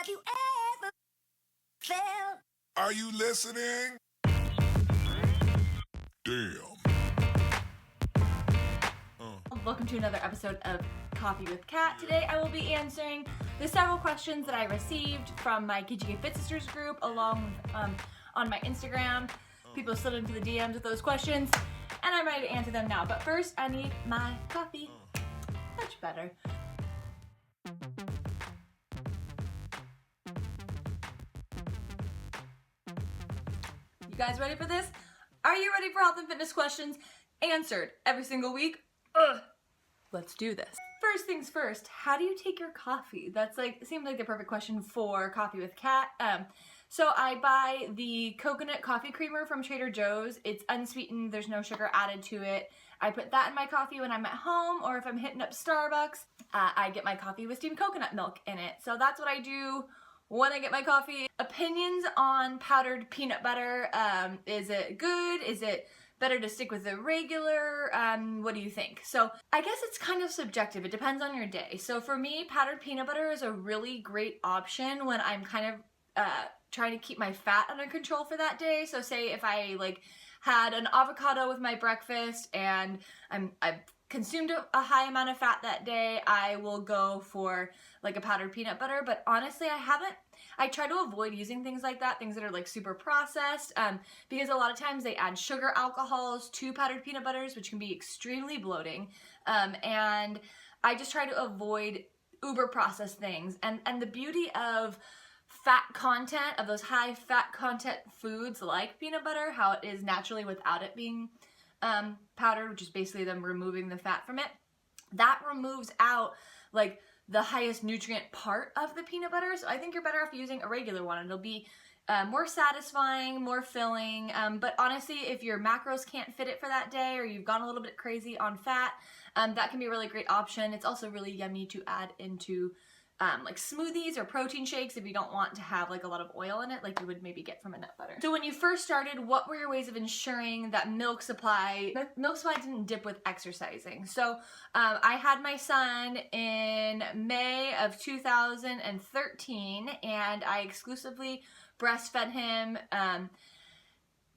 Have you ever felt? Are you listening? Damn. Welcome to another episode of Coffee with Kat. Today I will be answering the several questions that I received from my KeepGoingKat Sisters group along on my Instagram. People slid into the DMs with those questions and I'm ready to answer them now. But first I need my coffee. Much better. You guys ready for this? Are you ready for health and fitness questions answered every single week? Let's do this. First things first, how do you take your coffee? That's seems like the perfect question for Coffee with Kat. So I buy the coconut coffee creamer from Trader Joe's. It's unsweetened, there's no sugar added to it. I put that in my coffee when I'm at home, or if I'm hitting up Starbucks, I get my coffee with steamed coconut milk in it. So that's what I do when I get my coffee. Opinions on powdered peanut butter. Is it good? Is it better to stick with the regular? What do you think? So I guess it's kind of subjective. It depends on your day. So for me, powdered peanut butter is a really great option when I'm kind of trying to keep my fat under control for that day. So say if I had an avocado with my breakfast and I've consumed a high amount of fat that day, I will go for a powdered peanut butter. But honestly, I try to avoid using things like that, things that are super processed, because a lot of times they add sugar alcohols to powdered peanut butters, which can be extremely bloating. And I just try to avoid uber processed things. And the beauty of fat content, of those high fat content foods like peanut butter, how it is naturally without it being powdered, which is basically them removing the fat from it, that removes out the highest nutrient part of the peanut butter. So I think you're better off using a regular one. It'll be more satisfying, more filling, but honestly, if your macros can't fit it for that day, or you've gone a little bit crazy on fat, that can be a really great option. It's also really yummy to add into smoothies or protein shakes if you don't want to have a lot of oil in it like you would maybe get from a nut butter. So when you first started, what were your ways of ensuring that milk supply didn't dip with exercising? So I had my son in May of 2013 and I exclusively breastfed him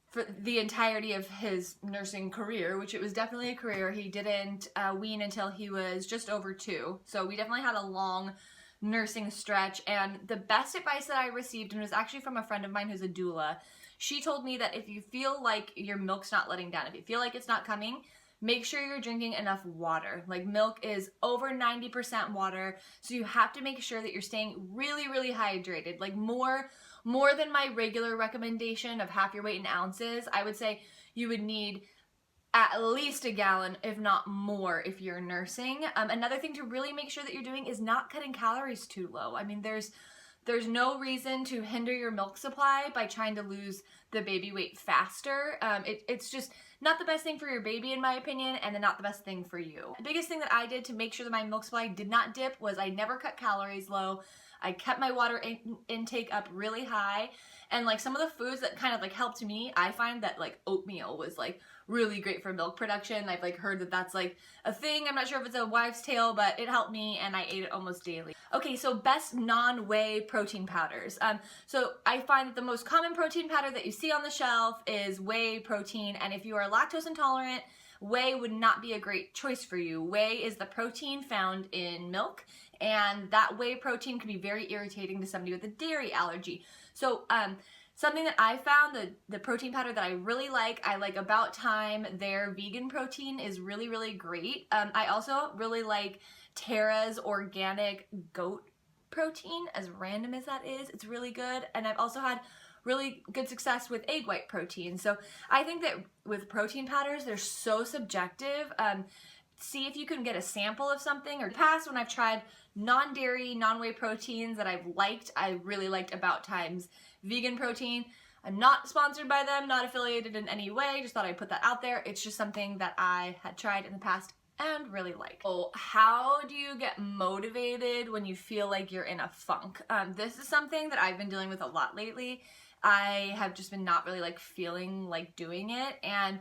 for the entirety of his nursing career, which it was definitely a career. He didn't wean until he was just over 2. So we definitely had a long nursing stretch, and the best advice that I received, and it was actually from a friend of mine who's a doula, she told me that if you feel like your milk's not letting down, if you feel like it's not coming, make sure you're drinking enough water. Milk is over 90% water, so you have to make sure that you're staying really, really hydrated. More than my regular recommendation of half your weight in ounces. I would say you would need at least a gallon, if not more, if you're nursing. Another thing to really make sure that you're doing is not cutting calories too low. I mean, there's no reason to hinder your milk supply by trying to lose the baby weight faster. It's just not the best thing for your baby, in my opinion, and then not the best thing for you. The biggest thing that I did to make sure that my milk supply did not dip was I never cut calories low. I kept my water intake up really high, and some of the foods that kind of helped me, I find that oatmeal was really great for milk production. I've heard that that's a thing. I'm not sure if it's a wives' tale, but it helped me and I ate it almost daily. Okay, so best non-whey protein powders. So I find that the most common protein powder that you see on the shelf is whey protein, and if you are lactose intolerant, whey would not be a great choice for you. Whey is the protein found in milk, and that whey protein can be very irritating to somebody with a dairy allergy. So something that I found, the protein powder that I really like About Time. Their vegan protein is really, really great. I also really like Terra's organic goat protein, as random as that is. It's really good. And I've also had really good success with egg white protein. So I think that with protein powders, they're so subjective. See if you can get a sample of something. Or in the past, when I've tried non-dairy, non-whey proteins that I've liked, I really liked About Time's vegan protein. I'm not sponsored by them, not affiliated in any way, just thought I'd put that out there. It's just something that I had tried in the past and really like. Oh, how do you get motivated when you feel like you're in a funk? This is something that I've been dealing with a lot lately. I have just been not really feeling like doing it, and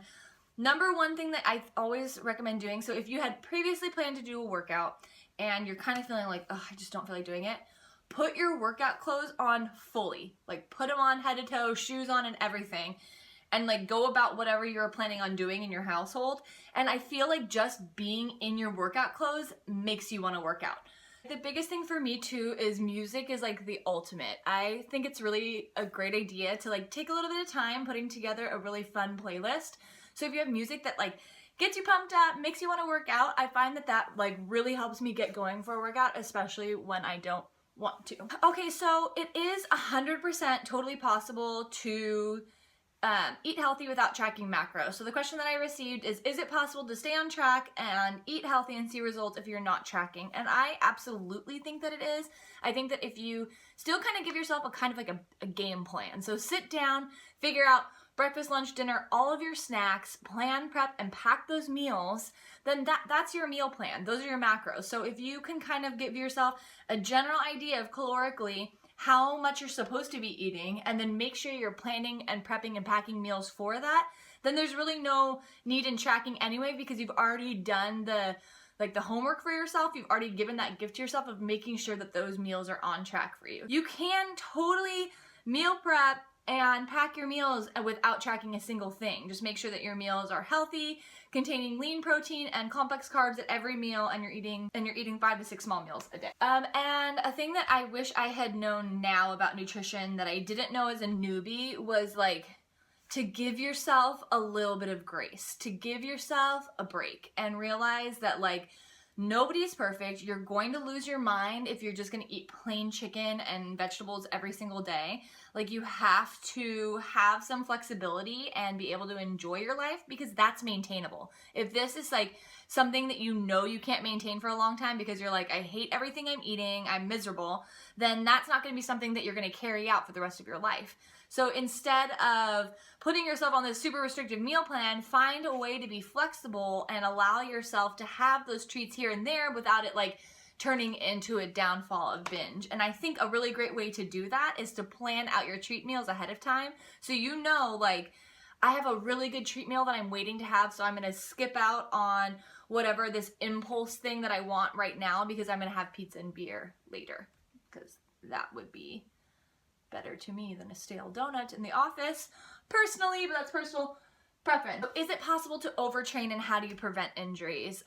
number one thing that I always recommend doing, so if you had previously planned to do a workout and you're kind of feeling like, oh, I just don't feel like doing it, put your workout clothes on fully. Like put them on head to toe, shoes on and everything. And like go about whatever you're planning on doing in your household. And I feel like just being in your workout clothes makes you want to work out. The biggest thing for me too is music is like the ultimate. I think it's really a great idea to like take a little bit of time putting together a really fun playlist. So if you have music that like gets you pumped up, makes you want to work out, I find that like really helps me get going for a workout, especially when I don't want to. Okay, so it is 100% totally possible to eat healthy without tracking macros. So the question that I received is it possible to stay on track and eat healthy and see results if you're not tracking? And I absolutely think that it is. I think that if you still kind of give yourself a kind of like a game plan. So sit down, figure out breakfast, lunch, dinner, all of your snacks, plan, prep, and pack those meals, then that's your meal plan. Those are your macros. So if you can kind of give yourself a general idea of calorically how much you're supposed to be eating, and then make sure you're planning and prepping and packing meals for that, then there's really no need in tracking anyway, because you've already done the homework for yourself. You've already given that gift to yourself of making sure that those meals are on track for you. You can totally meal prep and pack your meals without tracking a single thing. Just make sure that your meals are healthy, containing lean protein and complex carbs at every meal, and you're eating 5 to 6 small meals a day. And a thing that I wish I had known now about nutrition that I didn't know as a newbie was like to give yourself a little bit of grace, to give yourself a break and realize that like nobody is perfect. You're going to lose your mind if you're just going to eat plain chicken and vegetables every single day. Like you have to have some flexibility and be able to enjoy your life, because that's maintainable. If this is like something that you know you can't maintain for a long time because you're like, I hate everything I'm eating, I'm miserable, then that's not going to be something that you're going to carry out for the rest of your life. So instead of putting yourself on this super restrictive meal plan, find a way to be flexible and allow yourself to have those treats here and there without it like turning into a downfall of binge. And I think a really great way to do that is to plan out your treat meals ahead of time. So you know, like, I have a really good treat meal that I'm waiting to have, so I'm gonna skip out on whatever this impulse thing that I want right now because I'm gonna have pizza and beer later, because that would be better to me than a stale donut in the office, personally, but that's personal preference. So is it possible to overtrain, and how do you prevent injuries?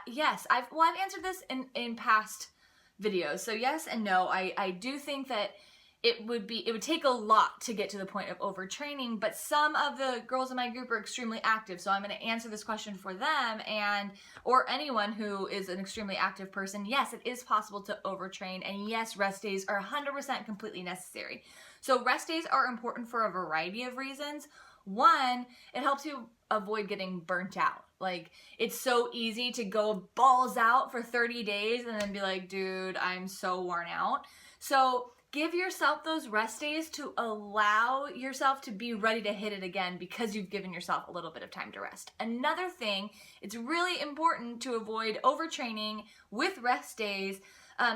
Yes, I've answered this in past videos. So yes and no. I do think that it would take a lot to get to the point of overtraining, but some of the girls in my group are extremely active, so I'm going to answer this question for them or anyone who is an extremely active person. Yes, it is possible to overtrain, and yes, rest days are 100% completely necessary. So rest days are important for a variety of reasons. One, it helps you avoid getting burnt out. Like, it's so easy to go balls out for 30 days and then be like, dude, I'm so worn out. So give yourself those rest days to allow yourself to be ready to hit it again, because you've given yourself a little bit of time to rest. Another thing, it's really important to avoid overtraining with rest days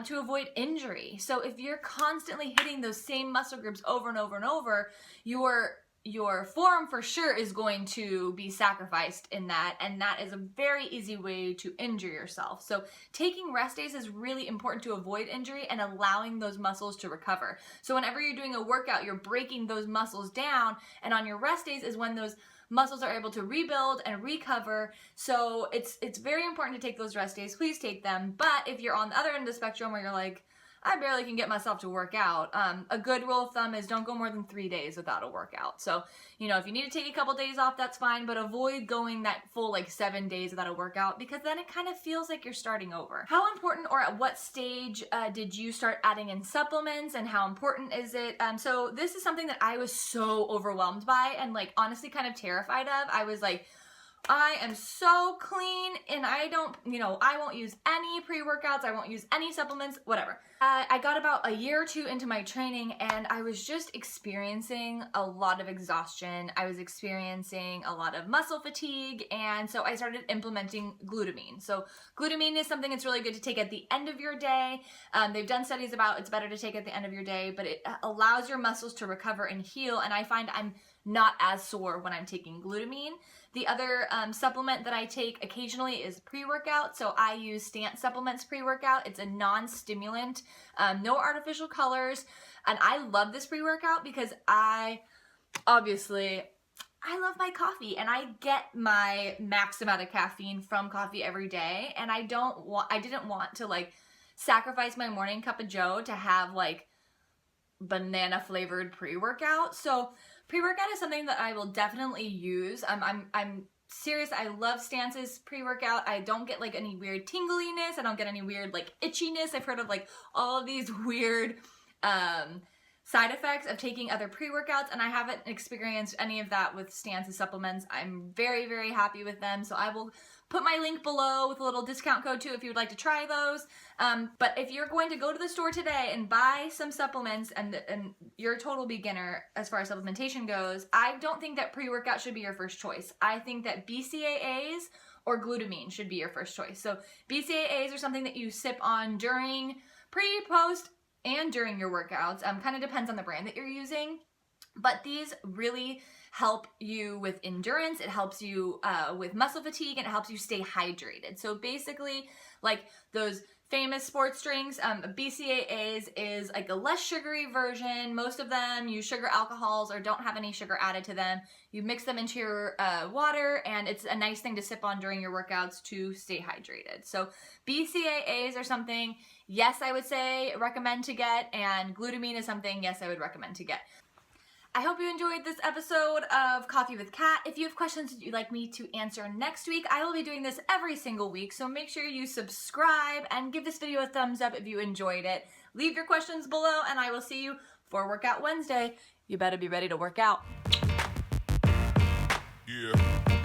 to avoid injury. So if you're constantly hitting those same muscle groups over and over and over, your form for sure is going to be sacrificed in that, and that is a very easy way to injure yourself. So taking rest days is really important to avoid injury and allowing those muscles to recover. So whenever you're doing a workout, you're breaking those muscles down, and on your rest days is when those muscles are able to rebuild and recover. So it's very important to take those rest days. Please take them. But if you're on the other end of the spectrum where you're like, I barely can get myself to work out, a good rule of thumb is don't go more than 3 days without a workout. So, if you need to take a couple days off, that's fine, but avoid going that full 7 days without a workout, because then it kind of feels like you're starting over. How important, or at what stage did you start adding in supplements, and how important is it? So this is something that I was so overwhelmed by and honestly kind of terrified of. I was like, I am so clean, and I won't use any pre-workouts, I won't use any supplements, whatever. I got about a year or two into my training, and I was just experiencing a lot of exhaustion. I was experiencing a lot of muscle fatigue, and so I started implementing glutamine. So glutamine is something that's really good to take at the end of your day. They've done studies about it's better to take at the end of your day, but it allows your muscles to recover and heal, and I find I'm not as sore when I'm taking glutamine. The other supplement that I take occasionally is pre-workout. So I use Stance Supplements pre-workout. It's a non-stimulant, no artificial colors. And I love this pre-workout because I love my coffee and I get my max amount of caffeine from coffee every day. And I didn't want to like sacrifice my morning cup of joe to have like banana flavored pre-workout. So pre-workout is something that I will definitely use. I'm serious. I love Stance's pre-workout. I don't get like any weird tingliness. I don't get any weird like itchiness. I've heard of like all of these weird side effects of taking other pre-workouts, and I haven't experienced any of that with Stance's supplements. I'm very, very happy with them. So I will put my link below with a little discount code too if you would like to try those. But if you're going to go to the store today and buy some supplements and you're a total beginner as far as supplementation goes, I don't think that pre-workout should be your first choice. I think that BCAAs or glutamine should be your first choice. So BCAAs are something that you sip on during, pre, post, and during your workouts. Kind of depends on the brand that you're using. But these really help you with endurance. It helps you with muscle fatigue, and it helps you stay hydrated. So basically, like those famous sports drinks, BCAAs is like a less sugary version. Most of them use sugar alcohols or don't have any sugar added to them. You mix them into your water, and it's a nice thing to sip on during your workouts to stay hydrated. So BCAAs are something, yes, I would say recommend to get, and glutamine is something, yes, I would recommend to get. I hope you enjoyed this episode of Coffee with Kat. If you have questions that you'd like me to answer next week, I will be doing this every single week, so make sure you subscribe and give this video a thumbs up if you enjoyed it. Leave your questions below, and I will see you for Workout Wednesday. You better be ready to work out. Yeah.